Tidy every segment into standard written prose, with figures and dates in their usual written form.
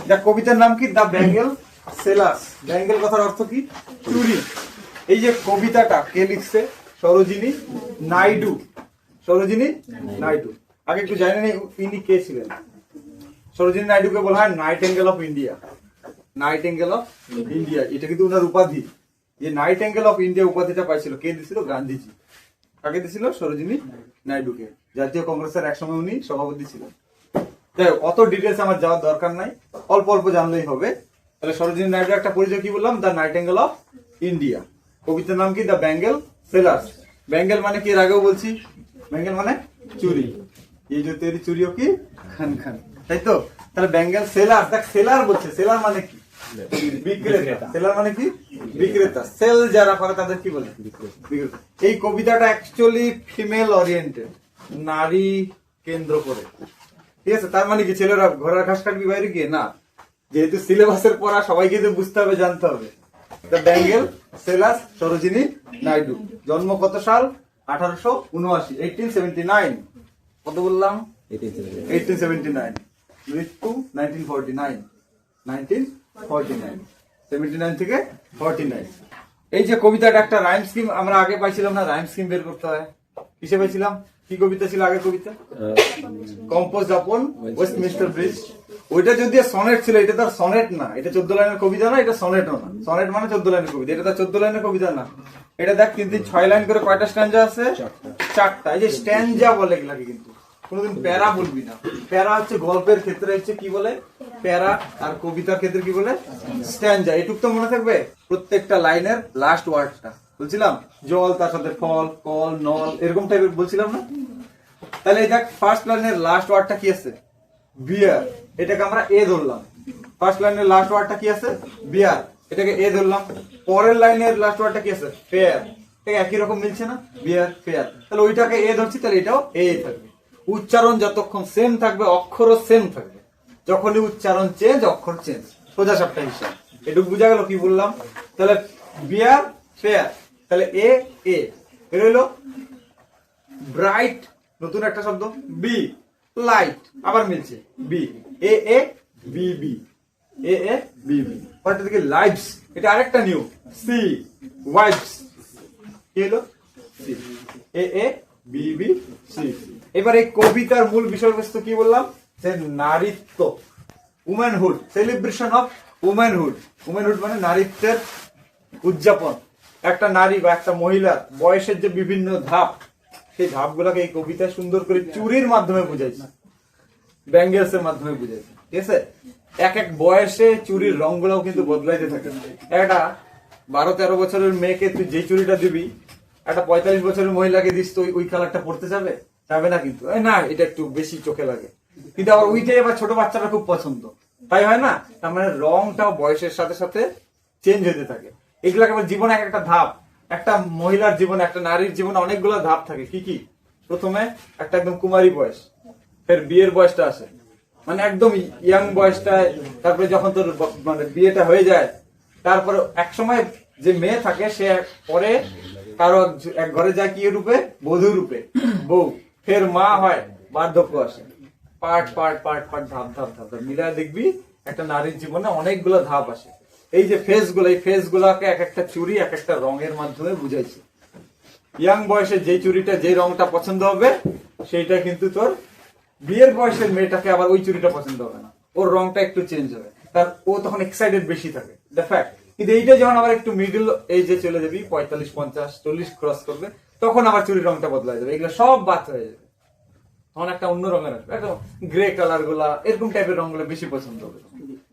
যা কবিতার নাম কি? The bangle sellers. ব্যাঙ্গেল কথার অর্থ কি? চুরি। এই যে কবিতাটা কে লিখছে? সরোজিনী নাইডু। সরোজিনী নাইডু। আগে একটু জানেন ইনি কে ছিলেন? সরোজিনী নাইডুকে বলা হয় Nightingale of India. Nightingale of India, এটা কিন্তু ওনার উপাধি। যে নাইটেঙ্গেল অফ ইন্ডিয়া উপাধিটা পাইছিল কে দিছিল? গান্ধীজি। কাকে দিছিল? সরোজিনী নাইডুকে। জাতীয় কংগ্রেসের একসময় উনি সভাপতি ছিলেন। তাই অত ডিটেলস আমার যাওয়ার দরকার নাই, অল্প অল্প জানলেই হবে। তাহলে সরোজিনী নাইডু একটা পরিচয় কি বললাম? The Nightingale of India. কবিতার নাম কি? The bangle sellers. ব্যাঙ্গেল মানে কি? এর আগেও বলছি, ব্যাঙ্গেল মানে চুরি। এই যে তেরি চুরিও কি খান খান, তাই তো? তাহলে ব্যাঙ্গেল সেলার, দেখ সেলার বলছে, সেলার মানে কি? বিক্রেতা। সেলার মানে কি? বিক্রেতা। সেল যারা করে তাদের কি বলে? বিক্রেতা। এই কবিতাটা অ্যাকচুয়ালি ফিমেল ওরিয়েন্টেড, নারী কেন্দ্র করে, ঠিক আছে? তার মানে কি ছেলেরা ঘোড়ার ঘাস কাটবি বাইরে গিয়ে? না, যেহেতু সিলেবাসের পড়া সবাইকে তো বুঝতে হবে, জানতে হবে। The bangle sellers, Sarojini Naidu. জন্ম কত সাল? 1879, 1879। কত বললাম? 1879। মৃত্যু 1949। 1949, 79 থেকে 49। এই যে কবিতাটা একটা রাইম স্কিম আমরা আগে পাইছিলাম না? রাইম স্কিম বের করতে হয়। কিসে পাইছিলাম? কি কবিতা ছিল আগের কবিতা? Compose upon Westminster bridge. ওইটা যদি সনেট ছিল, এটা তো সনেট না, এটা 14 লাইনের কবিতা না, এটা সনেটও না। সনেট মানে 14 লাইনের কবিতা, এটা তো 14 লাইনের কবিতা না। এটা দেখ 3-6 লাইন করে কয়টা স্ট্যান্জা আছে? 4টা। এই যে স্ট্যান্জা বলে এগুলাকে, কিন্তু কোনোদিন প্যারা বলবি না। প্যারা হচ্ছে গল্পের ক্ষেত্রে হচ্ছে কি বলে? প্যারা। আর কবিতার ক্ষেত্রে কি বলে? স্ট্যান্জা। এটুক তো মনে থাকবে। প্রত্যেকটা লাইনের লাস্ট ওয়ার্ডটা বলছিলাম, জল, তার সাথে ফল, কল, নল, এরকম টাইপের বলছিলাম না? তাহলে এই দেখ ফার্স্ট লাইনের লাস্ট ওয়ার্ডটা কি আছে? বিয়ার। এটাকে আমরা এ ধরলাম। ফার্স্ট লাইনের লাস্ট ওয়ার্ডটা কি আছে? বিয়ার। এটাকে এ ধরলাম। পরের লাইনের লাস্ট ওয়ার্ডটা কি আছে? ফেয়ার। এটা একই রকম মিলছে না? বিয়ার, ফেয়ার। তাহলে ওইটাকে এ ধরছি, তাহলে এটাও এ থাকবে। উচ্চারণ যতক্ষণ সেম থাকবে, অক্ষরও সেম থাকবে। যখনই উচ্চারণ চেঞ্জ, অক্ষর চেঞ্জ। সোজা সাপটা হিসাব। এটুকু বুঝা গেল কি বললাম? তাহলে বিয়ার, ফেয়ার, তাহলে এ এ এর হইলো ব্রাইট। নতুন একটা শব্দ বি। লাইট, আবার মিলছে B. A A B B, A A B B. পরেরটা দিকে লাইভস, এটা আরেকটা নিউ। সি ওয়াইভস, কি হলো? C. A A B B C. এবার এই কবিতার মূল বিষয়বস্তু কি বললাম? যে নারীত্ব, womanhood, celebration of womanhood. Womanhood মানে নারীত্বের উদযাপন। একটা নারী বা একটা মহিলার বয়সের যে বিভিন্ন ধাপ, সেই ধাপগুলোকে এই কবিতা সুন্দর করে চুরির মাধ্যমে বুঝাইছে, ব্যাঙ্গেলস এর মাধ্যমে বুঝাইছে, ঠিক আছে? এক এক বয়সে চুরির রংগুলোও কিন্তু বদলাইতে থাকে। একটা 12-13 বছরের মেয়েকে তুই যে চুরিটা দিবি, একটা 45 বছরের মহিলাকে দিস তো ওই কালারটা পড়তে যাবে? যাবে না কিন্তু। না, এটা একটু বেশি চোখে লাগে। কিন্তু আবার ওইটাই আবার ছোট বাচ্চারা খুব পছন্দ, তাই হয় না? তার মানে রংটাও বয়সের সাথে সাথে চেঞ্জ হতে থাকে। এগুলো আবার জীবনে এক একটা ধাপ। একটা মহিলার জীবনে, একটা নারীর জীবনে অনেকগুলো ধাপ থাকে। কি কি? প্রথমে একটা একদম কুমারী বয়স, ফের বিয়ের বয়সটা আসে, মানে একদম ইয়াং বয়সটায়। তারপরে যখন তোর মানে বিয়েটা হয়ে যায়, তারপরে এক সময় যে মেয়ে থাকে সে পরে কারো এক ঘরে যায় কি রূপে? বধূ রূপে, বউ। ফের মা হয়, বার্ধক্য আসে। পার্ট পার্ট পার্ট পার্ট, ধাপ ধাপ ধাপ ধাপ মিলায় দেখবি একটা নারীর জীবনে অনেকগুলো ধাপ আসে। এই যে ফেজ গুলো, এই ফেজ গুলাকে এক একটা চুরি এক একটা রঙের মাধ্যমে বুঝাইছে। ইয়াং বয়সে যে চুরিটা, যে রংটা পছন্দ হবে, সেইটা কিন্তু তোর বিয়ের বয়সের মেয়েটাকে আবার ওই চুরিটা পছন্দ হবে না, ওর রংটা একটু চেঞ্জ হবে। তার ও তখন এক্সাইটেড বেশি থাকে, ফ্যাক্ট। কিন্তু এইটা যখন আবার একটু মিডল এজে চলে যাবি, 45, 50, 40 ক্রস করবে, তখন আবার চুরির রংটা বদলা যাবে। এগুলো সব বাদ হয়ে যাবে, তখন একটা অন্য রঙের আসবে, একদম গ্রে কালার গুলা, এরকম টাইপের রং গুলো বেশি পছন্দ হবে।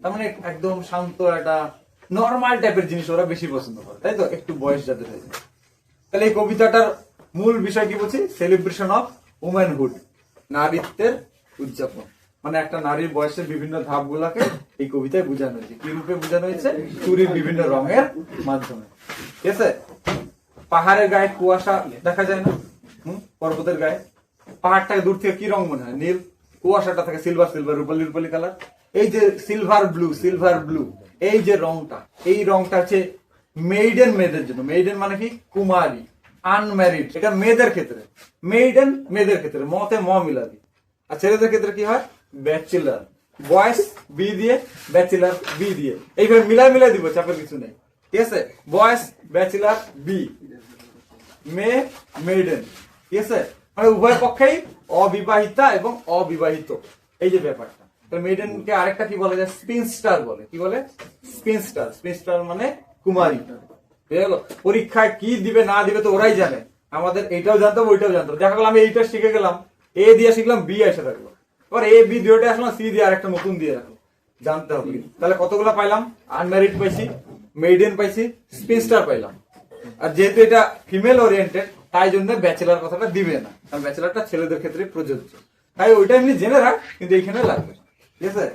তার মানে একদম শান্ত একটা নর্মাল টাইপের জিনিস ওরা বেশি পছন্দ করে, তাই তো? একটু বয়স যাদের হয়ে যায়। তাহলে এই কবিতাটার মূল বিষয় কি বলছি? সেলিব্রেশন অফ উম্যানহুড, নারীত্বের উদযাপন। মানে একটা নারীর বয়সের বিভিন্ন ধাপ গুলাকে এই কবিতায় বোঝানো হয়েছে। কি রূপে বোঝানো হয়েছে? চুরির বিভিন্ন রঙের মাধ্যমে, ঠিক আছে? পাহাড়ের গায়ে কুয়াশা দেখা যায় না? পর্বতের গায়ে পাহাড়টাকে দূর থেকে কি রং মনে হয়? নীল। কুয়াশাটা থাকে সিলভার সিলভার, রূপালি রূপালি কালার। এই যে সিলভার ব্লু, সিলভার ব্লু, এই যে রংটা, এই রংটা হচ্ছে মেইডেন, মেয়েদের জন্য। মেইডেন মানে কি? কুমারী, আনম্যারিড। এটা মেয়েদের ক্ষেত্রে। মেইডেন মেয়েদের ক্ষেত্রে, মতে ম মিলাবি। আর ছেলেদের ক্ষেত্রে কি হয়? ব্যাচেলার। বয়েস বি দিয়ে, ব্যাচেলার বি দিয়ে, এইভাবে মিলাই দিব, চাপের কিছু নেই। ঠিক আছে, বয়েস ব্যাচেলার বি, মেয়ে মেইডেন। ঠিক আছে, মানে উভয় পক্ষেই অবিবাহিতা এবং অবিবাহিত, এই যে ব্যাপারটা। মেইডেনকে আরেকটা কি বলে যায়, স্পিনস্টার বলে। কি বলে? স্পিনস্টার। স্পিনস্টার মানে কুমারী। পরীক্ষায় কি দিবে না দিবে তো ওরাই জানে, আমাদের এইটাও জানতাম ওইটাও জানতাম। দেখা গেল আমি এইটা শিখে গেলাম, এ দিয়ে শিখলাম, বি এসে থাকলো, এবার এ বি দুইটা আসলাম, সি দিয়ে আরেকটা নতুন দিয়ে রাখলো, জানতে হবে। তাহলে কতগুলো পাইলাম? আনম্যারিড পাইছি, মেইডেন পাইছি, স্পিনস্টার পাইলাম। আর যেহেতু এটা ফিমেল ওরিয়েন্টেড, তাই জন্য ব্যাচেলার কথাটা দিবে না, কারণ ব্যাচেলারটা ছেলেদের ক্ষেত্রে প্রযোজ্য। তাই ওইটা এমনি জেনে রাখ, কিন্তু এইখানে লাগবে। ঠিক আছে,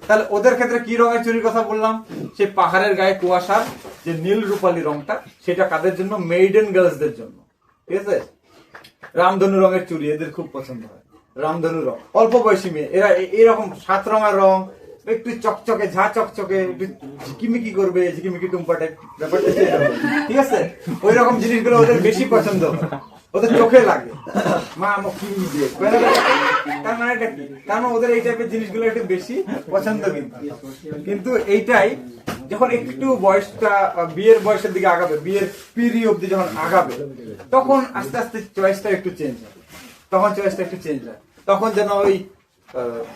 তাহলে ওদের ক্ষেত্রে কি রঙের চুরির কথা বললাম? সে পাহাড়ের গায়ে কুয়াশার যে নীল রূপালী রংটা, সেটা কাদের জন্য? মেইডেন গার্লসদের জন্য। ঠিক আছে, রামধনু রঙের চুড়ি এদের খুব পছন্দ হয়, রামধনু রং। অল্প বয়সী মেয়ে এরা এরকম 7 রঙের রং, একটু চকচকে, ঝা চকচকে, একটু ঝিকিমিকি করবে, ঝিকিমিকি টুম্পা টাইপ ব্যাপারটা। ঠিক আছে, ওই রকম জিনিসগুলো ওদের বেশি পছন্দ হয়, ওদের চোখে লাগে। মা আমার কি দিয়ে, তার মানে এটা কি? তার মানে ওদের এই টাইপের জিনিসগুলো একটু বেশি পছন্দ। কিন্তু এইটাই যখন একটু বয়সটা বিয়ের বয়সের দিকে আগাবে, বিয়ের পিরি অব্দি যখন আগাবে, তখন আস্তে আস্তে চয়েসটা একটু চেঞ্জ হয়। তখন যেন ওই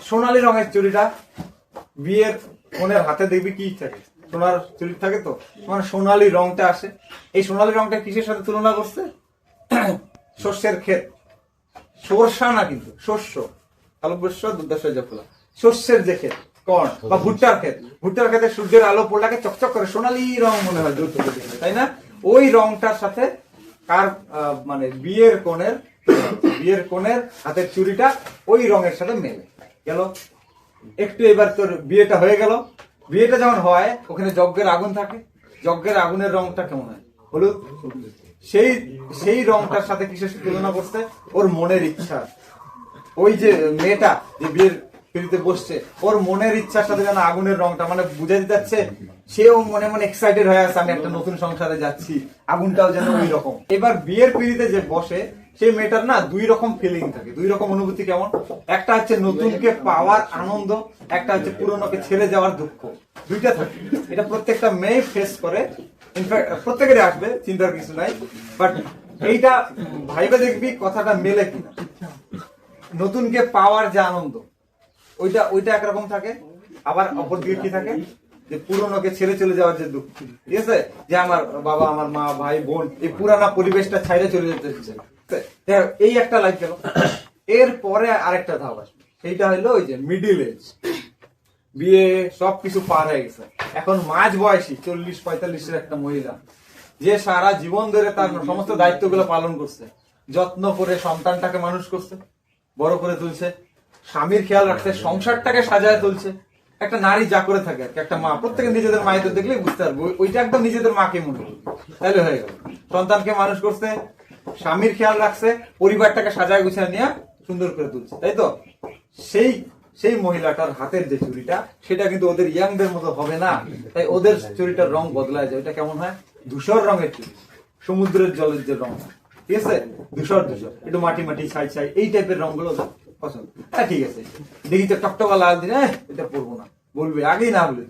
সোনালী রঙের চুড়িটা, বিয়ের ফোনের হাতে দেখবি কি থাকে, সোনার চুড়ি থাকে, তো মানে সোনালী রংটা আসে। এই সোনালী রংটা কিসের সাথে তুলনা করছে? শস্যের ক্ষেত, সরষা না কিন্তু শস্য, শস্যের যে ক্ষেত, কর্ন বা ভুট্টার ক্ষেত, ভুট্টার ক্ষেতে সূর্যের আলো পড়লাকে চকচক করে সোনালী রং মনে হয় দূর থেকে, তাই না? ওই রংটার সাথে কার মানে বিয়ের কোণের হাতের চুড়িটা ওই রঙের সাথে মেলে গেল। একটু এবার তোর বিয়েটা হয়ে গেল, বিয়েটা যখন হয় ওখানে যজ্ঞের আগুন থাকে, যজ্ঞের আগুনের রংটা কেমন হয়? হলুদ। সেই রংটার সাথে কিসের তুলনা করছে? ওর মনের ইচ্ছা। ওই যে মেয়েটা যে বিয়ের পিড়িতে বসছে, ওর মনের ইচ্ছার সাথে যেন আগুনের রংটা, মানে বুঝে দিতে যাচ্ছে সেও মনে মনে এক্সাইটেড হয়ে আছে, আমি একটা নতুন সংসারে যাচ্ছি, আগুনটাও যেন ওই রকম। এবার বিয়ের পিড়িতে যে বসে সেই মেয়েটার না 2 রকম ফিলিং থাকে, 2 রকম অনুভূতি। কেমন? একটা হচ্ছে নতুনকে পাওয়ার আনন্দ, একটা হচ্ছে পুরনোকে ছেড়ে যাওয়ার দুঃখ, দুইটা থাকে। এটা প্রত্যেকটা মেয়ে ফেস করে, ইনফ্যাক্ট প্রত্যেকেরই আসবে, চিন্তার কিছু নাই। বাট এইটা ভাইবে দেখবি কথাটা মেলে কিনা। নতুনকে পাওয়ার যে আনন্দ, ওইটা একরকম থাকে। আবার অপর দিকে কি থাকে? যে পুরনোকে ছেড়ে চলে যাওয়ার যে দুঃখ। ঠিক আছে, যে আমার বাবা, আমার মা, ভাই, বোন, এই পুরানা পরিবেশটা ছাইড়ে চলে যেতে হচ্ছে। এই একটা লাইফ গেল। এর পরে আরেকটা ধাপ আসবে, সেইটা হলো ওই যে মিডিল এজ, বিয়ে সবকিছু পার হয়ে গেছে, এখন মাঝ বয়সী 40-45 একটা মহিলা, যে সারা জীবন ধরে তার সমস্ত দায়িত্বগুলো পালন করছে, যত্ন করে সন্তানটাকে মানুষ করছে, বড় করে তুলছে, স্বামীর খেয়াল রাখছে, সংসারটাকে সাজায় তুলছে। একটা নারী যা করে থাকে আর কি, একটা মা, প্রত্যেকে নিজেদের মায়েদের দেখলেই বুঝতে পারবে ওইটা একদম নিজেদের মাকে মনে করবে, তাইলে হয়ে গেল। সন্তানকে মানুষ করছে, স্বামীর খেয়াল রাখছে, পরিবারটাকে সাজায় গুছিয়ে নিয়ে সুন্দর করে তুলছে, তাই তো? সেই মহিলাটার হাতের যে চুড়িটা, সেটা কিন্তু ওদের ইয়াংদের মতো হবে না, তাই ওদের চুড়িটার রং বদলায় যায়। ওইটা কেমন হয়? ধূসর রঙের চুড়ি, সমুদ্রের জলের যে রং, ঠিক আছে, ধূসর, একটু মাটি ছাই এই টাইপের রঙগুলো পছন্দ। হ্যাঁ ঠিক আছে, দেখি তো টকটকা লাল দিন, এটা পরবো না বলবে, আগেই না বলে।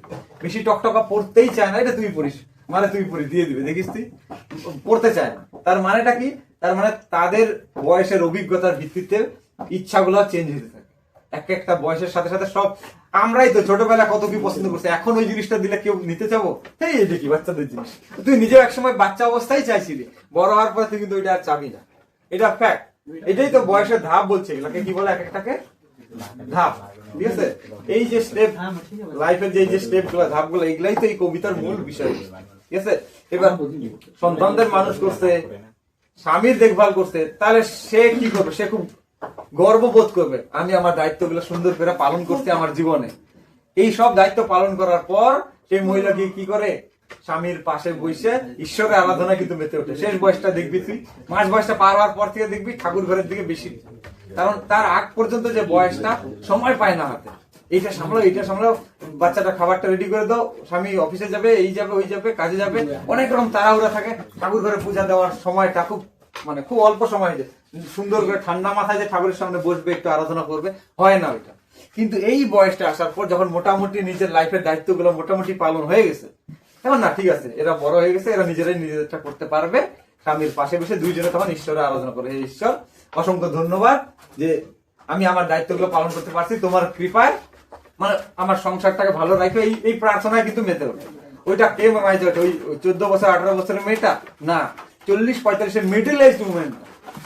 বেশি টকটকা পড়তেই চায় না, এটা তুই পড়িস, মানে তুই পড়ি দিয়ে দিবে, দেখিস তুই পড়তে চায় না। তার মানেটা কি? তার মানে তাদের বয়সের অভিজ্ঞতার ভিত্তিতে ইচ্ছাগুলো চেঞ্জ হতে থাকে। একটা বয়সের সাথে সাথে সব, আমরাই তো ছোটবেলা কত কি পছন্দ করছি, এখন ওই জিনিসটা দিলে কেউ নিতে চাবো? এই যে কি বাচ্চাদের জিনিস, তুই নিজেও একসময় বাচ্চা অবস্থায় চাইছিলি, বড় হওয়ার পরে তুই কিন্তু ওইটা আর চাবি না, এটা ফ্যাক্ট। এটাই তো বয়সের ধাপ বলছে, এগুলাকে কি বলে? এক একটাকে ধাপ। ঠিক আছে, এই যে স্টেপ, লাইফের যে স্টেপ গুলা, ধাপ গুলো, এগুলাই তো এই কবিতার মূল বিষয়। ঠিক আছে, এবার সন্তানদের মানুষ করছে, স্বামীর দেখভাল করছে, তাহলে সে কি করবে? সে খুব গর্ববোধ করবে, আমি আমার দায়িত্বগুলো সুন্দর করে পালন করতে আমার জীবনে। এই সব দায়িত্ব পালন করার পর সেই মহিলা কি করে? স্বামীর পাশে বসে ঈশ্বরের আরাধনা কিন্তু মেতে ওঠে। শেষ বয়সটা দেখবি তুই, মাঝ বয়সটা পার হওয়ার পর থেকে দেখবি ঠাকুর ঘরের দিকে বেশি, কারণ তার আগ পর্যন্ত যে বয়সটা সময় পায় না হাতে, এইটা সামলাও, বাচ্চাটা খাবারটা রেডি করে দাও, স্বামী অফিসে যাবে, এই যাবে, ওই যাবে, কাজে যাবে, অনেক রকম তাড়াহুড়া থাকে। ঠাকুর ঘরে পূজা দেওয়ার সময়টা খুব অল্প সময়, যে সুন্দর করে ঠান্ডা মাথায় যে ঠাকুরের সামনে বসবে, একটু আরাধনা করবে, হয় না ওইটা। কিন্তু এই বয়সটা আসার পর যখন মোটামুটি নিজের লাইফের দায়িত্বগুলো মোটামুটি পালন হয়ে গেছে, এখন না ঠিক আছে, এরা বড় হয়ে গেছে, এরা নিজেরাই নিজেরটা করতে পারবে, স্বামীর পাশে বসে দুইজনে তখন ঈশ্বরের আরাধনা করে, হে ঈশ্বর অসংখ্য ধন্যবাদ যে আমি আমার দায়িত্বগুলো পালন করতে পারছি, তোমার কৃপায় মানে আমার সংসারটাকে ভালো রাখো, এই প্রার্থনায় কিন্তু মেতে ওঠে। ওইটা কে মাইতে ওঠে? ওই 14 বছর 18 বছরের মেয়েটা না, 40-45 মিডল এজ উমেন।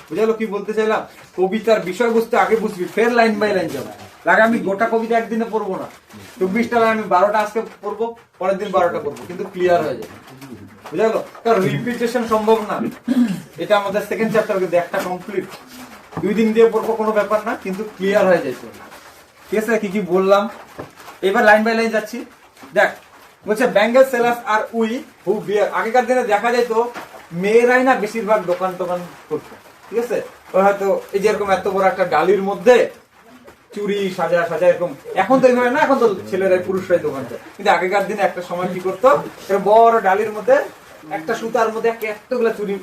বুঝালো কি বলতে চাইলাম? কবিতার বিষয়বস্তু আগে বুঝবি, ফের লাইন বাই লাইন যাবে। লাগে আমি গোটা কবিতা একদিনে পড়বো না, 24টা লাইন আমি 12টা আজকে পড়বো, পরের দিন 12টা পড়বো, কিন্তু ক্লিয়ার হয়ে যাবে। বুঝা গেল? কারণ রিপিটেশন সম্ভব না। এটা আমাদের সেকেন্ড চ্যাপ্টার, কিন্তু একটা কমপ্লিট 2 দিন দিয়ে পড়বো, কোনো ব্যাপার না, কিন্তু ক্লিয়ার হয়ে যায়। ঠিক আছে, কি কি বললাম এবার লাইন বাই লাইন যাচ্ছি। দেখ বলছে bangle sellers R we who bear. আগেকার দিনে দেখা যায় তো মেয়েরাই না বেশিরভাগ দোকান টোকান করতো। ঠিক আছে, ওরা হয়তো এই যে এরকম এত বড় একটা ডালির মধ্যে চুরি সাজা সাজা এরকম, এখন তো এইভাবে না, এখন তো ছেলেরাই পুরুষরাই দোকান করে। কিন্তু আগেকার দিনে একটা সময় কি করতো, বড় ডালির মধ্যে একটা সুতার মধ্যে এতগুলো চুরি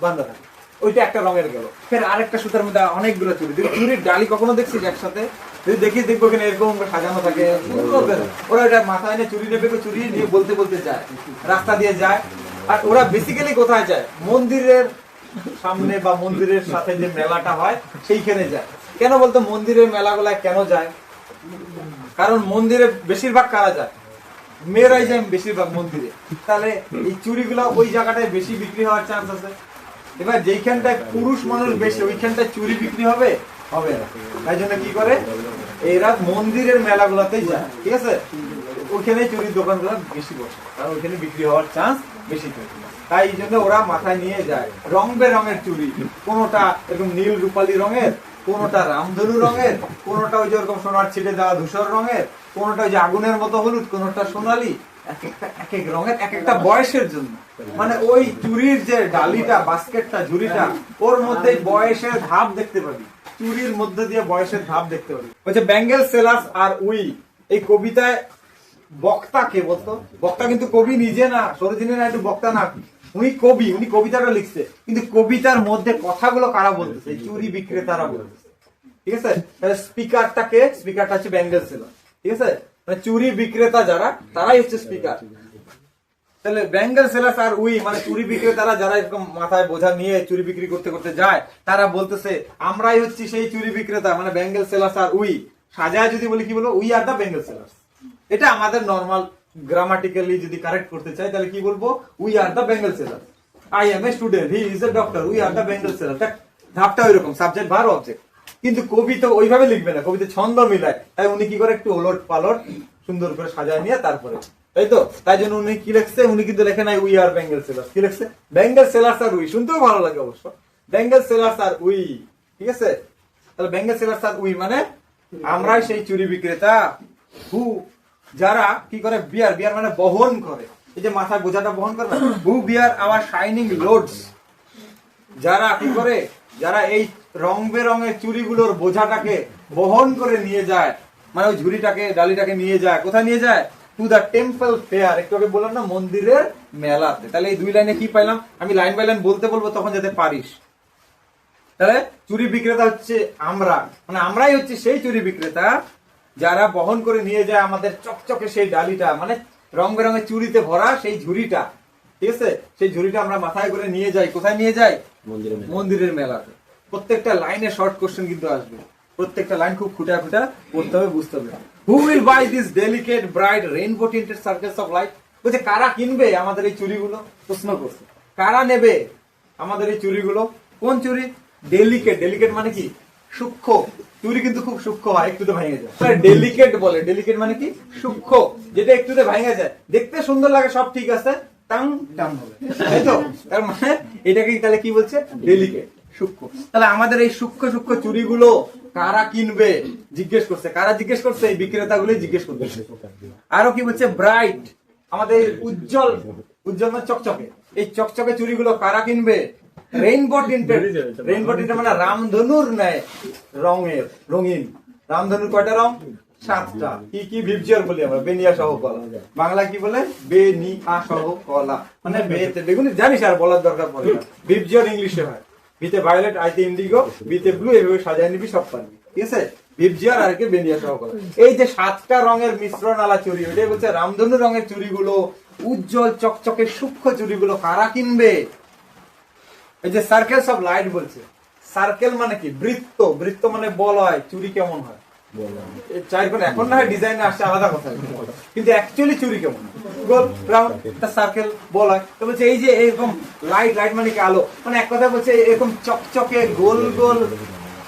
বাঁধা থাকে, ওইটা একটা রঙের গেল, ফের আরেকটা সুতার মধ্যে অনেকগুলো চুরি। চুরির ডালি কখনো দেখছিস একসাথে? যদি দেখিস দেখবো কিনা এরকম সাজানো থাকে। ওরা ওটা মাথায় নিয়ে চুরি নেবে, চুরি নিয়ে বলতে বলতে যায়, রাস্তা দিয়ে যায়। আর ওরা বেসিক্যালি কোথায় যায়? মন্দিরের সামনে বা মন্দিরের সাথে যে মেলাটা হয় সেইখানে যায়। কেন বলতো মন্দিরের মেলাগুলায় কেন যায়? কারণ মন্দিরে বেশিরভাগ কারা যায়? মেয়েরাই যায় বেশিরভাগ মন্দিরে। তাহলে এই চুরিগুলো ওই জায়গাটায় বেশি বিক্রি হওয়ার চান্স আছে। এবার যেইখানটায় পুরুষ মানুষ বেশি, ওইখানটায় চুরি বিক্রি হবে হবে না। তাই জন্য কি করে, এরা মন্দিরের মেলাগুলোতেই যায়। ঠিক আছে, ওইখানে চুরির দোকানগুলো বেশি বসে, কারণ ওইখানে বিক্রি হওয়ার চান্স বেশি থাকে। তাই জন্য ওরা মাথায় নিয়ে যায় রং বেরঙের চুরি, কোনোটা এরকম নীল রূপালী রঙের, কোনোটা রামধনু রঙের, কোনোটা ওই যে ওরকম সোনার ছিটে দেওয়া ধূসর রঙের, কোনোটা ওই যে আগুনের মতো হলুদ, কোনোটা সোনালী, এক এক রঙের, এক একটা বয়সের জন্য। মানে ওই চুরির যে ডালিটা, বাস্কেটটা, ঝুড়িটা, ওর মধ্যে বয়সের ধাপ দেখতে পাবি, চুরির মধ্যে দিয়ে বয়সের ধাপ দেখতে পাবি। বলছে ব্যাঙ্গেল সেলার্স আর উই, এই কবিতায় বক্তা কে বলতো? বক্তা কিন্তু কবি নিজে না, সরোজিনী নাইডু বক্তা না, উনি কবি, উনি কবিতাটা লিখছে। কিন্তু কবিতার মধ্যে কথাগুলো কারা বলতেছে? চুরি বিক্রেতারা বলতেছে। ঠিক আছে, তাহলে স্পিকারটা কে? স্পিকারটা হচ্ছে ব্যাঙ্গেল সেলার। ঠিক আছে, মানে চুরি বিক্রেতা যারা, তারাই হচ্ছে স্পিকার। তাহলে ব্যাঙ্গেল সেলার্স আর উই মানে চুরি বিক্রেতারা যারা এরকম মাথায় বোঝা নিয়ে চুরি বিক্রি করতে করতে যায়, তারা বলতেছে আমরাই হচ্ছি সেই চুরি বিক্রেতা, মানে ব্যাঙ্গেল সেলার্স আর উই। সাজায় যদি বলি কি বলবো? We are the bangle sellers. এটা আমাদের নর্মাল গ্রামাটিক্যালি যদি কারেক্ট করতে চাই তাহলে কি বলবো? We are the bangle seller, I am a student, he is a doctor, we are the bangle seller. ধাপটা ওইরকম, সাবজেক্ট ভার অবজেক্ট। কিন্তু কবি তো ওইভাবে লিখবে না, কবিতে ছন্দ মিলায়। তাই উনি কি করে একটু ওলট পালট সুন্দর করে সাজায় নিয়ে তারপরে, তাই তো? তাই জন্য উনি কি লিখছে? উনি কিন্তু লেখে নাই উই আর ব্যাঙ্গেল সেলার, কি লিখছে? Bangle sellers R we. শুনতেও ভালো লাগে অবশ্য, ব্যাঙ্গেল সেলার্স আর উই। ঠিক আছে, তাহলে ব্যাঙ্গেল সেলার্স আর উই মানে আমরাই সেই চুরি বিক্রেতা, হু যারা কি করে বিয়ার, বিয়ার মানে বহন করে, এই যে মাথায় বোঝাটা বহন করে না, হু বিয়ার আওয়ার শাইনিং লোডস। যারা কি করে, যারা এই রং বেরঙের চুরিগুলোর বোঝাটাকে বহন করে নিয়ে যায়, মানে ওই ঝুড়িটাকে, ডালিটাকে নিয়ে যায়, কোথায় নিয়ে যায়? To the temple fair. একটু আগে বললাম না, মন্দিরের মেলাতে। তাহলে এই 2 লাইনে কি পাইলাম? আমি লাইন বাই লাইন বলতে বলবো তখন যাতে পারিস। তাহলে চুরি বিক্রেতা হচ্ছে আমরা, মানে আমরাই হচ্ছে সেই চুরি বিক্রেতা যারা বহন করে নিয়ে যায় আমাদের চকচকে সেই ডালিটা, মানে রং বেরঙের চুরিতে ভরা সেই ঝুড়িটা। ঠিক আছে, সেই ঝুড়িটা আমরা মাথায় করে নিয়ে যাই, কোথায় নিয়ে যাই? মন্দিরের মেলাতে। প্রত্যেকটা লাইনে শর্ট কোশ্চেন কিন্তু আসবে, প্রত্যেকটা লাইন খুব খুঁটা খুঁটা পড়তে হবে, বুঝতে হবে। Who will buy this delicate bright rainbow tinted circles of light. বলছে কারা কিনবে আমাদের এই চুরিগুলো? প্রশ্ন করছে, কারা নেবে আমাদের এই চুরিগুলো? কোন চুরি? ডেলিকেট। ডেলিকেট মানে কি? সূক্ষ্ম। চুরি কিন্তু খুব সূক্ষ্ম হয়, একটুতে ভেঙে যায়, ডেলিকেট বলে। ডেলিকেট মানে কি? সূক্ষ্ম, যেটা একটুতে ভেঙে যায়, দেখতে সুন্দর লাগে, সব ঠিক আছে, টাং টাং হবে, তাই তো? তার মানে এটাকে তাহলে কি বলছে? ডেলিকেট, সূক্ষ্ম। তাহলে আমাদের এই সূক্ষ্ম সূক্ষ্ম চুরিগুলো কারা কিনবে জিজ্ঞেস করছে। কারা জিজ্ঞেস করছে? এই বিক্রেতাগুলো জিজ্ঞেস করতেছে। আরো কি বলছে? ব্রাইট, আমাদের উজ্জ্বল, উজ্জ্বল মানে চকচকে, এই চকচকে চুরিগুলো কারা কিনবে? Rainbow tinted. রেইনবো টিন্টেড মানে রামধনুর ন্যায় রঙের, রঙিন। রামধনুর কয়টা রং? 7টা। কি কি? ভিপজিওর বলি আমরা, বেনিয়া সহ কলা। বাংলা কি বলে? বেনিয়া সহ কলা, মানে বেগুনি জানিস, আর বলার দরকার পড়ে না। ভিপজিওর ইংলিশে হয়, বিতে ভায়োলেট, আইতে ইন্ডিগো, বিতে ব্লু, এভাবে সাজায় নিবি, সব পারবি। ঠিক আছে, ভিপজিআর আর কি বেনিয়া সহকারে। এই যে 7টা রঙের মিশ্রণ আলা চুড়ি, ওইটাই বলছে রামধনু রঙের চুড়িগুলো, উজ্জ্বল চকচকে সূক্ষ্ম চুড়িগুলো কারা কিনবে? এই যে সার্কেলস অফ লাইট বলছে, সার্কেল মানে কি? বৃত্ত, বৃত্ত মানে বলয়। চুড়ি কেমন হয়? চার কোণ। এখন না ডিজাইন আসছে আলাদা কথা, কিন্তু অ্যাকচুয়ালি চুড়ি কেমন? গোল, রাউন্ড, সার্কেল, বলয়। তো বলছে এই যে এরকম লাইট, লাইট মানে কি আলো, মানে এক কথা বলছে এরকম চকচকে গোল গোল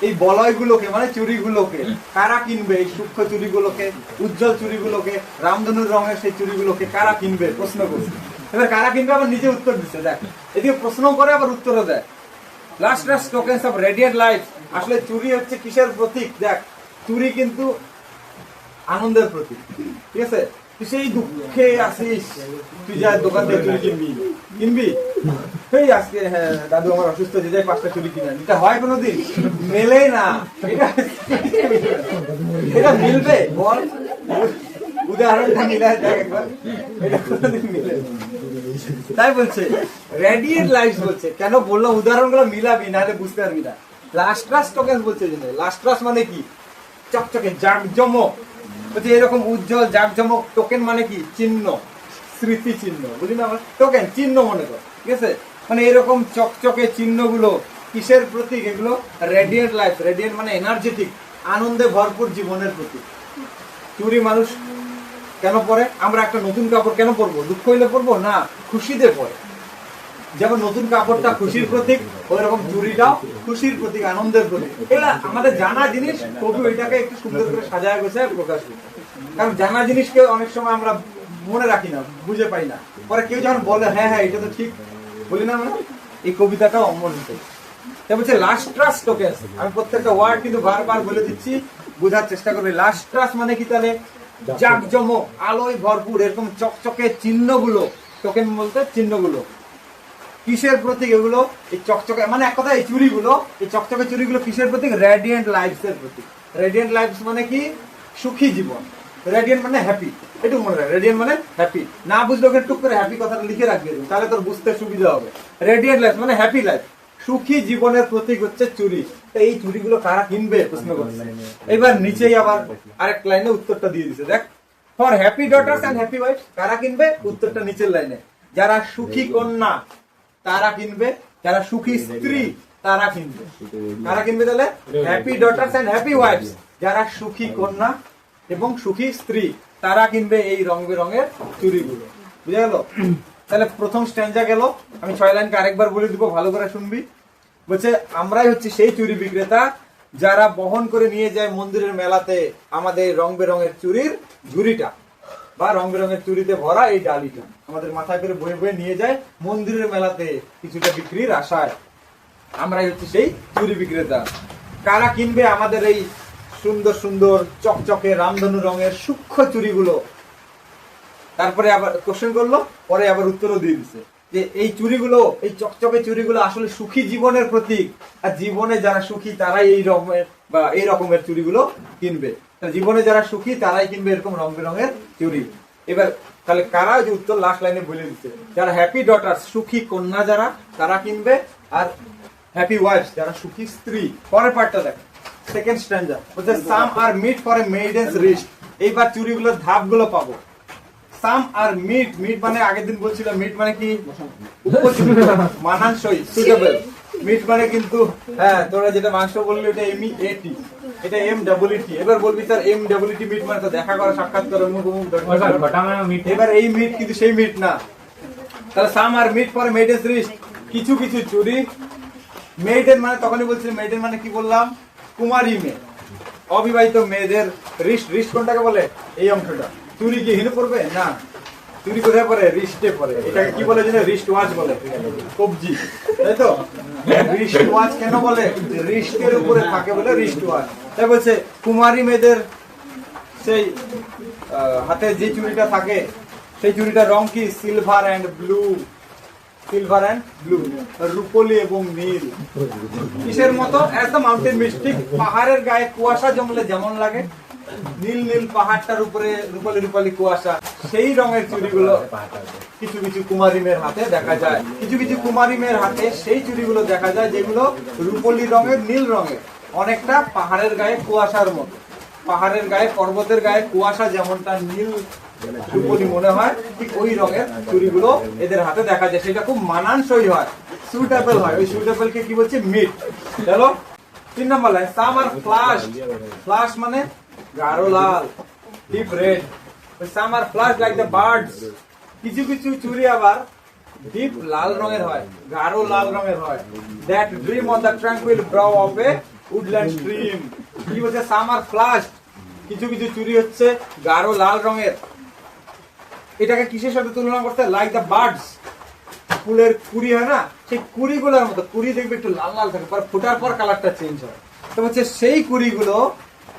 এই বলয়গুলোকে মানে চুড়িগুলোকে কারা কিনবে? এই সূক্ষ্ম চুড়িগুলোকে, উজ্জ্বল চুড়িগুলোকে, রামধনুর রঙের সেই চুড়িগুলোকে কারা কিনবে? প্রশ্ন করছে। এবার কারা কিনবে আবার নিজে উত্তর দিচ্ছে। দেখ, এদিকে প্রশ্ন করে আবার উত্তরও দেয়। Last tokens of radiant light. আসলে চুড়ি হচ্ছে কিসের প্রতীক? দেখ, চুড়ি কিন্তু আনন্দের প্রতীক, ঠিক আছে? তুই সেই দুঃখে আসিস, তুই যা দোকান থেকে চুড়ি কিনবি এই আজকে হ্যাঁ দাদু আমার অসুস্থ, যে যাই 5টা চুড়ি কিনে আনি। এটা হয় কোনোদিন? মেলে না। এটা মিলবে বল? উদাহরণটা মিলায় দেখ একবার, এটা কোনোদিন মিলে। তাই বলছে রেডিয়েন্ট লাইট বলছে। কেন বললাম উদাহরণগুলো মিলাবি, নাহলে বুঝতে পারবি না। লাস্ট্রাস টোকেন বলছে। লাস্ট্রাস মানে কি? চকচকে, জাঁকজমক। বলছে এরকম উজ্জ্বল জাঁকজমক। টোকেন মানে কি? চিহ্ন, স্মৃতি চিহ্ন। বুঝলি না? টোকেন চিহ্ন মনে কর, ঠিক আছে? মানে এরকম চকচকে চিহ্নগুলো কিসের প্রতীক? এগুলো রেডিয়েন্ট লাইফ। রেডিয়েন্ট মানে এনার্জেটিক, আনন্দে ভরপুর জীবনের প্রতীক। চুরি মানুষ কেন পরে? আমরা একটা নতুন কাপড় কেন পরবো? দুঃখ হইলে পরবো না, খুশিতে পরে। যেমন নতুন কাপড়টা খুশির প্রতীক, ওই রকম চুরিটাও খুশির প্রতীক, আনন্দের প্রতীক। এগুলা আমাদের জানা জিনিস, কবি এটাকে একটু সুন্দর করে সাজায় গোছায় প্রকাশ করে। কারণ জানা জিনিসকে অনেক সময় আমরা মনে রাখি না, বুঝে পাই না। পরে কেউ যখন বলে হ্যাঁ হ্যাঁ এটা তো ঠিক, বলি না আমরা? এই কবিতাটাও অমূল্য। তাই বলছে লাস্ট্রাস টোকেনস। আমি প্রত্যেকটা ওয়ার্ড কিন্তু বারবার বলে দিচ্ছি, বোঝার চেষ্টা করবে। লাস্ট্রাস মানে কি? তাহলে জাঁকজমক, আলোয় ভরপুর, এরকম চকচকে চিহ্নগুলো। টোকেন বলতে চিহ্নগুলো কিসের প্রতীক? এগুলো এই চকচকে মানে এক কথা এই চুড়িগুলো, এই চকচকে চুড়িগুলো কিসের প্রতীক? রেডিয়েন্ট লাইফস এর প্রতীক। রেডিয়েন্ট লাইফস মানে কি? সুখী জীবন। রেডিয়েন্ট মানে হ্যাপি, একটু মনে রাখ। রেডিয়েন্ট মানে হ্যাপি। না বুঝলে ওকে টুক করে হ্যাপি কথাটা লিখে রাখবে, তাহলে তোর বুঝতে সুবিধা হবে। রেডিয়েন্ট লাইফ মানে হ্যাপি লাইফ, সুখী জীবনের প্রতীক হচ্ছে চুড়ি। এই চুড়িগুলো কারা কিনবে? প্রশ্ন করছে। এবার নিচেই আবার আরেক লাইনে উত্তরটা দিয়ে দিছে। দেখ, for happy daughters and happy wife. কারা কিনবে? উত্তরটা নিচের লাইনে। যারা সুখী কন্যা তারা কিনবে, যারা সুখী স্ত্রী তারা কিনবে। কারা কিনবে তাহলে? Happy daughters and happy wives. যারা সুখী কন্যা এবং সুখী স্ত্রী তারা কিনবে এই রং বেরঙের চুড়িগুলো। বুঝা গেল? তাহলে প্রথম স্ট্যান্জা গেল। আমি 6 লাইনকে আরেকবার বলে দিব, ভালো করে শুনবি। বলছে আমরাই হচ্ছে সেই চুড়ি বিক্রেতা যারা বহন করে নিয়ে যায় মন্দিরের মেলাতে আমাদের রং বেরঙের চুড়ির ঝুড়িটা, বা রং বেরঙের চুড়িতে ভরা এই ডালিটা আমাদের মাথায় করে বয়ে বয়ে নিয়ে যায় মন্দিরের মেলাতে কিছুটা বিক্রির আশায়। আমরাই হচ্ছে সেই চুড়ি বিক্রেতা। কারা কিনবে আমাদের এই সুন্দর সুন্দর চকচকে রামধনু রঙের সূক্ষ্ম চুড়িগুলো? তারপরে আবার কোশ্চেন করলো, পরে আবার উত্তরও দিয়ে দিচ্ছে যে এই চুড়িগুলো, এই চকচকে চুড়িগুলো আসলে সুখী জীবনের প্রতীক। আর জীবনে যারা সুখী তারাই এই রকমের বা এই রকমের চুড়িগুলো কিনবে। জীবনে যারা সুখী তারাই কিনবে এরকম রং বেরঙের চুড়ি। এবার তাহলে কারা? যে উত্তর লাস্ট লাইনে বলে দিচ্ছে। যারা হ্যাপি ডটার্স, সুখী কন্যা যারা, তারা কিনবে। আর হ্যাপি ওয়াইফস, যারা সুখী স্ত্রী। পরের পার্টটা দেখ, সেকেন্ড স্ট্যান্ডার বলছে সাম আর meet for a maidens wrist. এইবার চুড়িগুলোর ধাপগুলো পাবো। সাম আর মিট, মিট মানে আগের দিন বলছিল মিট মানে কি? উপযুক্ত, মানানসই, সুটেবল। মিট মানে কিন্তু হ্যাঁ তোরা যেটা মাংস বললি ওটা MEAT, এটা MEET। এবার বলবি স্যার MEET মিট মানে তো দেখা করা, সাক্ষাৎ করা, মুখ এবার এই মিট কিন্তু সেই মিট না। তাহলে সাম আর মিট ফর মেইডেন্স রিস্ট। কিছু কিছু চুড়ি মেইডেন মানে তখনই বলছিল, মেইডেন মানে কি বললাম? কুমারী মেয়ে, অবিবাহিত মেয়েদের রিস্ট। রিস্ট কোনটাকে বলে? এই অংশটা। চুরি কি হিনে পড়বে না, চুরি কোথায় পরে? রিস্টে পরে। এটাকে কি বলে জানো? রিস্ট ওয়াচ বলে, কবজি, তাই তো? রিস্ট ওয়াচ কেন বলে? রিস্টের উপরে থাকে বলে রিস্ট ওয়াচ। তাই বলছে কুমারী মেয়েদের সেই হাতে যে চুড়িটা থাকে সেই চুড়িটার রং কি? Silver and blue. Silver and blue, রূপলি এবং নীল। কিসের মতো? এত মাউন্টেন মিস্টিক, পাহাড়ের গায়ে কুয়াশা জমলে যেমন লাগে, নীল নীল পাহাড়টার উপরে রূপালি রূপালি কুয়াশা, সেই রঙের চুড়িগুলো কিছু কিছু কুমারী মেয়ের হাতে দেখা যায়। কিছু কিছু কুমারী মেয়ের হাতে সেই চুড়িগুলো দেখা যায় যেগুলো রূপলি রঙের, নীল রঙের। অনেকটা পাহাড়ের গায়ে কুয়াশার মতো। পাহাড়ের গায়ে, পর্বতের গায়ে কুয়াশা যেমনটা নীল রূপলি মনে হয়, ঠিক ওই রঙের চুড়িগুলো এদের হাতে দেখা যায়। সেটা খুব মানানসই হয়, সুইটেবল হয়। ওই সুইটেবল কে কি বলছে? মিট। চলো 3 নম্বর line, some are flush. Flush মানে গাঢ় লাল, deep red. Some are flush like the birds. কিছু কিছু চুড়ি আবার ডিপ লাল রঙের হয়, গাঢ় লাল রঙের হয়। That dream on the tranquil brow of A woodland stream. কি বলছে? সাম আর ফ্লাশ, কিছু কিছু চুড়ি হচ্ছে গাঢ় লাল রঙের। এটাকে কিসের সাথে তুলনা করতে? লাইক দ্য বার্ডস, ফুলের কুড়ি হয় না, সেই কুড়িগুলোর মতো। কুড়ি দেখবে একটু লাল লাল থাকে, পর ফোটার পর কালারটা চেঞ্জ হয়। তো হচ্ছে সেই কুড়িগুলো,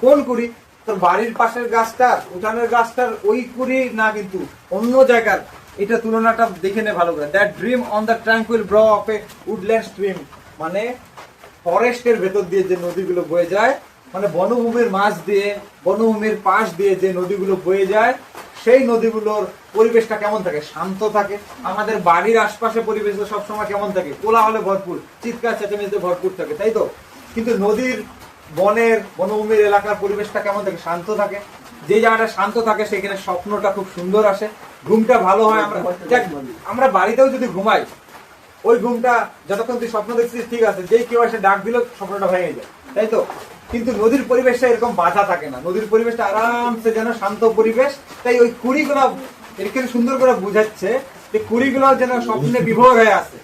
কোন কুড়ি? তোর বাড়ির পাশের গাছটার, উঠানের গাছটার ওই কুড়ি না, কিন্তু অন্য জায়গার। এটা তুলনাটা দেখে নে ভালো করে। That dream on the tranquil brow of A woodland stream, মানে ফরেস্টের ভেতর দিয়ে যে নদীগুলো বয়ে যায়, মানে বনভূমির মাঝ দিয়ে, বনভূমির পাশ দিয়ে যে নদীগুলো বয়ে যায়, সেই নদীগুলোর পরিবেশটা কেমন থাকে? শান্ত থাকে। আমাদের বাড়ির আশপাশে পরিবেশ সবসময় কেমন থাকে? কোলাহলে ভরপুর, চিৎকার চেঁচামেচিতে ভরপুর থাকে, তাই তো? কিন্তু নদীর, বনের, বনভূমির এলাকার পরিবেশটা কেমন থাকে? শান্ত থাকে। যে জায়গাটা শান্ত থাকে সেখানে স্বপ্নটা খুব সুন্দর আসে, ঘুমটা ভালো হয়। আমরা বাড়িতেও যদি ঘুমাই, ওই ঘুমটা যতক্ষণ তুই স্বপ্ন দেখছিস ঠিক আছে, যেই কেউ এসে ডাক দিল স্বপ্নটা ভেঙে যায়, তাই তো? কিন্তু নদীর পরিবেশটা এরকম বাধা থাকে না। নদীর পরিবেশটা আরামসে যেন শান্ত পরিবেশ। তাই ওই কুড়িগুলো এখানে সুন্দর করে বুঝাচ্ছে যে কুড়িগুলো যেন স্বপ্নে বিভোর হয়ে আছে,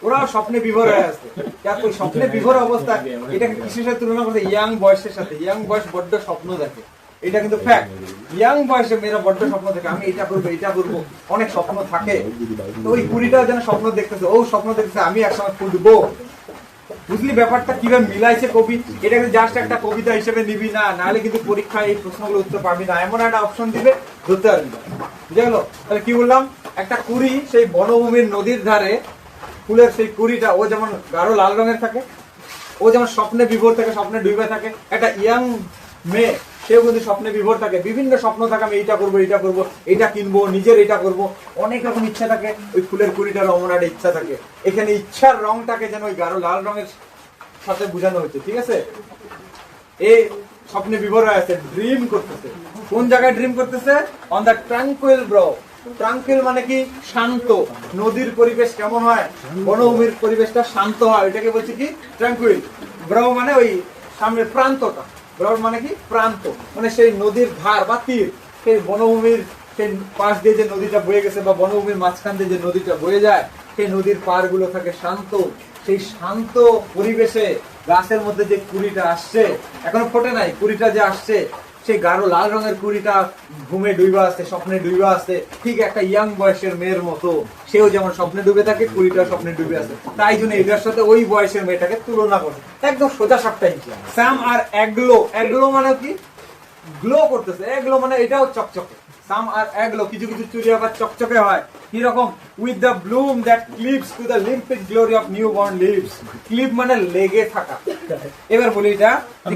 ওরাও স্বপ্নে বিভোর হয়ে আছে। ওই স্বপ্নে বিভোর অবস্থা, এটাকে কিসের সাথে তুলনা করতে? ইয়াং বয়সের সাথে। ইয়াং বয়স বড্ড স্বপ্ন দেখে, এটা কিন্তু ফ্যাক্ট। ইয়াং বয়সে মেয়েরা বড্ড স্বপ্ন দেখে, আমি এটা করবো, এটা করবো, অনেক স্বপ্ন থাকে। তো ওই কুড়িটাও যেন স্বপ্ন দেখতেছে, ও স্বপ্ন দেখতেছে আমি একসময় ফুটবো। বুঝলি ব্যাপারটা কিভাবে মিলাইছে কবি? এটা কিন্তু জাস্ট একটা কবিতা হিসেবে নিবি না, নাহলে কিন্তু পরীক্ষায় এই প্রশ্নগুলো উত্তর পাবি না। এমন একটা অপশন দিবে, ধরতে পারবি না। বুঝে গেল? তাহলে কি বললাম? একটা কুড়ি সেই বনভূমির নদীর ধারে, ফুলের সেই কুড়িটা ও যেমন গাঢ় লাল রঙের থাকে, ও যেমন স্বপ্নে বিভোর থাকে, স্বপ্নে ডুবে থাকে। একটা ইয়াং মেয়ে, সেও কিন্তু স্বপ্নে বিভোর থাকে, বিভিন্ন স্বপ্ন থাকে, আমি এইটা করবো, এইটা করবো, এইটা কিনবো, নিজের এটা করবো, অনেক রকম ইচ্ছা থাকে। ওই ফুলের কুড়িটার অমন একটা ইচ্ছা থাকে। এখানে ইচ্ছার রংটাকে যেন ওই গাঢ় লাল রঙের সাথে বোঝানো হচ্ছে, ঠিক আছে? এই স্বপ্নে বিভোর হয়ে আছে, ড্রিম করতেছে। কোন জায়গায় ড্রিম করতেছে? On the tranquil brow. Tranquil মানে কি? শান্ত। নদীর পরিবেশ কেমন হয়? বনভূমির পরিবেশটা শান্ত হয়, এটাকে বলছে কি? ট্রাঙ্কুইল। ব্রাউ মানে ওই সামনের প্রান্তটা। ব্রাউ মানে কি? প্রান্ত, মানে সেই নদীর ধার বা তীর, সেই বনভূমির সেই পাশ দিয়ে যে নদীটা বয়ে গেছে, বা বনভূমির মাঝখান দিয়ে যে নদীটা বয়ে যায়, সেই নদীর পার গুলো থাকে শান্ত। সেই শান্ত পরিবেশে গাছের মধ্যে যে কুড়িটা আসছে, এখনো ফোটে নাই, কুড়িটা যে আসছে, সেই গাঢ় লাল রঙের কুড়িটা ঘুমে ডুইবা আসছে, স্বপ্নে ডুইবা আসছে, ঠিক একটা ইয়াং বয়সের মেয়ের মতো। সেও যেমন স্বপ্নে ডুবে থাকে, কুড়িটা স্বপ্নে ডুবে আসে। তাই জন্য এটার সাথে ওই বয়সের মেয়েটাকে তুলনা করে, একদম সোজা সাপটাই। স্যাম আর অ্যাগ্লো। অ্যাগ্লো মানে কি? গ্লো করতেছে। এগুলো মানে এটাও চকচকে। সাম আর এগুলো, কিছু কিছু চুড়ি আবার চকচকে হয়। কি রকম? With the bloom that clips to the limpid glory of new born leaves. Clip মানে লেগে থাকা। এবার বলি এটা,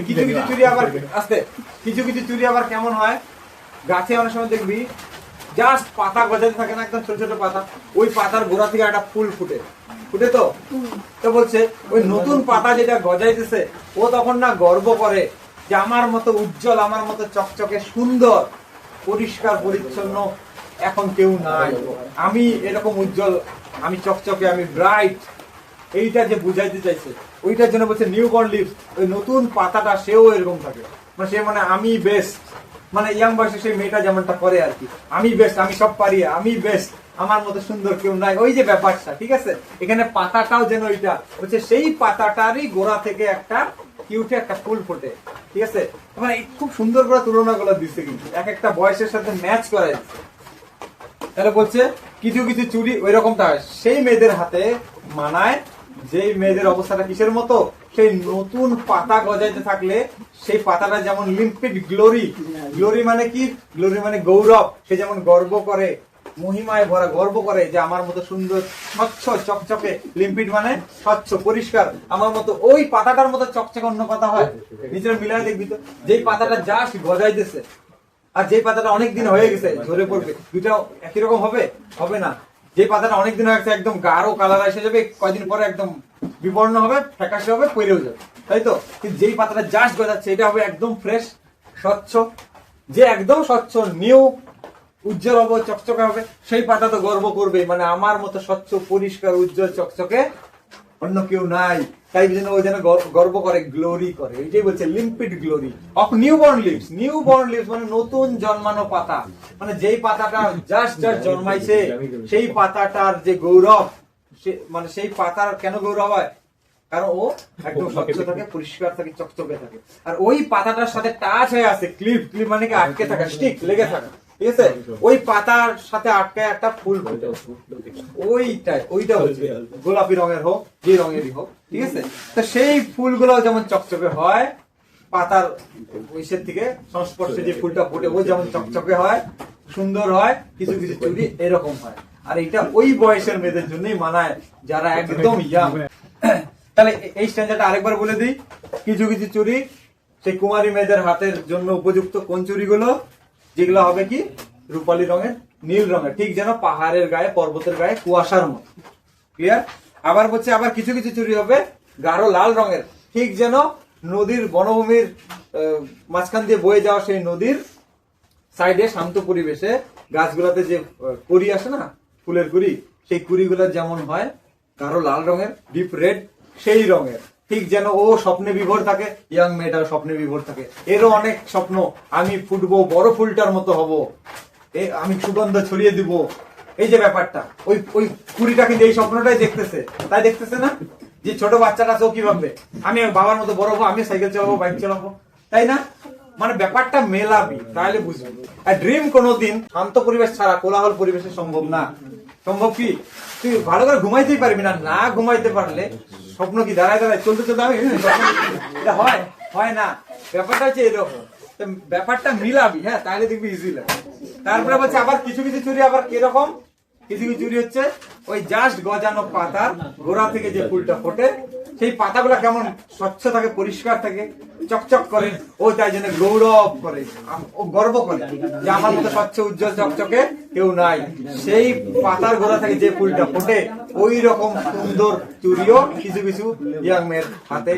কিছু কিছু চুড়ি আবার আসতে, কিছু কিছু চুড়ি আবার কেমন হয়? গাছে অনেক সময় দেখবি জাস্ট পাতা গজাতে থাকে না, একদম ছোট ছোট পাতা, ওই পাতার গোড়া থেকে একটা ফুল ফুটে, ফুটে তো। তো বলছে ওই নতুন পাতা যেটা গজাইতেছে, ও তখন না গর্ব করে যে আমার মতো উজ্জ্বল, আমার মতো চকচকে সুন্দর পরিষ্কার পরিচ্ছন্ন এখন কেউ নাই, আমি এরকম উজ্জ্বল, আমি চকচকে, আমি ব্রাইট। এইটা যে বুঝাইতে চাইছে, ওইটার জন্য বলছে নিউ বর্ন লিভস। ওই নতুন পাতাটা সেও এরকম থাকে, মানে সে মানে আমি বেস্ট, মানে ইয়াং বয়সে সেই মেয়েটা যেমনটা করে আর কি, আমি বেস্ট, আমি সব পারি, আমি বেস্ট, আমার মতো সুন্দর কেউ নাই, ওই যে ব্যাপারটা, ঠিক আছে? এখানে পাতাটাও যেন ওইটা হচ্ছে, সেই পাতাটারই গোড়া থেকে একটা কি উঠে একটা ফুল ফোটে, ঠিক আছে? মানে খুব সুন্দর করে তুলনা গুলো দিচ্ছে, কিন্তু এক একটা বয়সের সাথে ম্যাচ করা যাচ্ছে। তাহলে বলছে কিছু কিছু চুড়ি ওই রকমটা হয়, সেই মেয়েদের হাতে মানায়, যেই মেয়েদের অবস্থাটা কিসের মতো? সেই নতুন পাতা গজাইতে থাকলে সেই পাতাটা যেমন লিম্পিড গ্লোরি, গ্লোরি মানে কি? গ্লোরি মানে গৌরব, সে যেমন গর্ব করে, মহিমায় ভরা গর্ব করে যে আমার মতো সুন্দর স্বচ্ছ চকচকে, লিম্পিড মানে স্বচ্ছ পরিষ্কার, আমার মতো ওই পাতাটার মতো চকচকে অন্য পাতা হয়? নিজের মিলায় দেখবি তো, যেই পাতাটা জাস্ট গজাইতেছে আর যেই পাতাটা অনেকদিন হয়ে গেছে ঝরে পড়বে, দুইটা একই রকম হবে? হবে না। যে পাতাটা অনেকদিন হয়ে গেছে একদম গাঢ় কালার এসে যাবে, কয়দিন পরে একদম বিবর্ণ হবে, ফ্যাকাশে হবে, পড়েও যাবে। তাই তো? কিন্তু যেই পাতাটা জাস্ট গজাচ্ছে এটা হবে একদম ফ্রেশ, স্বচ্ছ, যে একদম স্বচ্ছ নিউ উজ্জ্বল হবে, চকচকে হবে, সেই পাতা তো গর্ব করবে, মানে আমার মতো স্বচ্ছ পরিষ্কার উজ্জ্বল চকচকে অন্য কেউ নাই। তাই জন্য ওই জন্য গর্ব করে, গ্লোরি করে। এইটাই বলছে limpid glory of newborn leaves. Newborn leaves মানে নতুন জন্মানো পাতা, মানে যেই পাতাটা জাস্ট জন্মাইছে সেই পাতাটার যে গৌরব, মানে সেই পাতার কেন গৌরব হয়? কারণ ও একদম স্বচ্ছ থাকে, পরিষ্কার থাকে, চকচকে থাকে। আর ওই পাতাটার সাথে টাচ হয়ে আছে, ক্লিপ মানে কি আটকে থাকা, স্টিক লেগে থাকা, ঠিক আছে? ওই পাতার সাথে আটকে একটা ফুল ফুটে, ওইটা হচ্ছে গোলাপি রঙের হোক, যে রঙেরই হোক, ঠিক আছে? তো সেই ফুলগুলো যেমন চকচকে হয়, পাতার ওইসের থেকে সংস্পর্শে যে ফুলটা ফোটে ও যেমন চকচকে হয়, সুন্দর হয়, কিছু কিছু চুড়ি এরকম হয়। আর এটা ওই বয়সের মেয়েদের জন্যই মানায়, যারা একদম ইয়াং। তাহলে এই স্ট্যান্ডার্ডটা আরেকবার বলে দিই। কিছু কিছু চুড়ি সেই কুমারী মেয়েদের হাতের জন্য উপযুক্ত। কোন চুড়িগুলো? যেগুলো হবে কি রূপালী রঙের, নীল রঙের, ঠিক যেন পাহাড়ের গায়ে, পর্বতের গায়ে কুয়াশার মতো। ক্লিয়ার? আবার বলছে আবার কিছু কিছু চুড়ি হবে গাঢ় লাল রঙের, ঠিক যেন নদীর, বনভূমির মাঝখান দিয়ে বয়ে যাওয়া সেই নদীর সাইডে শান্ত পরিবেশে গাছগুলাতে যে কুড়ি আসে না, ফুলের কুড়ি, সেই কুড়িগুলো যেমন হয় গাঢ় লাল রঙের, ডিপ রেড, সেই রঙের, ঠিক যেন ও স্বপ্নে বিভোর থাকে, ইয়াং মেয়েটাও স্বপ্নে বিভোর থাকে। এরও অনেক স্বপ্ন, আমি ফুটবো, বড় ফুলটার মতো হব, আমি সুগন্ধ ছড়িয়ে দিব। এই যে ব্যাপারটা, ওই ওই কুড়িটা কিন্তু এই স্বপ্নটাই দেখতেছে, তাই দেখতেছে না? যে ছোট বাচ্চাটা তো কি ভাববে, আমি বাবার মতো বড় হবো, আমি সাইকেল চালাবো, বাইক চালাবো, তাই না? মানে ব্যাপারটা মেলাবি, তাহলে বুঝবি। আর ড্রিম কোনোদিন শান্ত পরিবেশ ছাড়া কোলাহল পরিবেশে সম্ভব না। সম্ভব কি? তুই ভালো করে ঘুমাইতেই পারবি না, না ঘুমাইতে পারলে স্বপ্ন কি দাঁড়ায় চলতে চলতে আমি এটা হয় না। ব্যাপারটা হচ্ছে এরকম, ব্যাপারটা মিলাবি, হ্যাঁ, তাহলে দেখবি ইজি লাগে। তারপরে বলছে আবার কিছু কিছু চুরি আবার কিরকম, কিছু কিছু চুরি হচ্ছে ওই জাস্ট গজানো পাতার গোড়া থেকে যে ফুলটা ফোটে, সেই পাতাগুলো কেমন স্বচ্ছ থাকে, পরিষ্কার থাকে, চকচক করে, ও তাই জন্য গৌরব করে, ও গর্ব করে যে আমার মতো স্বচ্ছ উজ্জ্বল চকচকে কেউ নাই। সেই পাতার গোড়া থেকে যে ফুলটা ফোটে, ওই রকম সুন্দর চুড়িও কিছু কিছু ইয়াং মেয়ের হাতে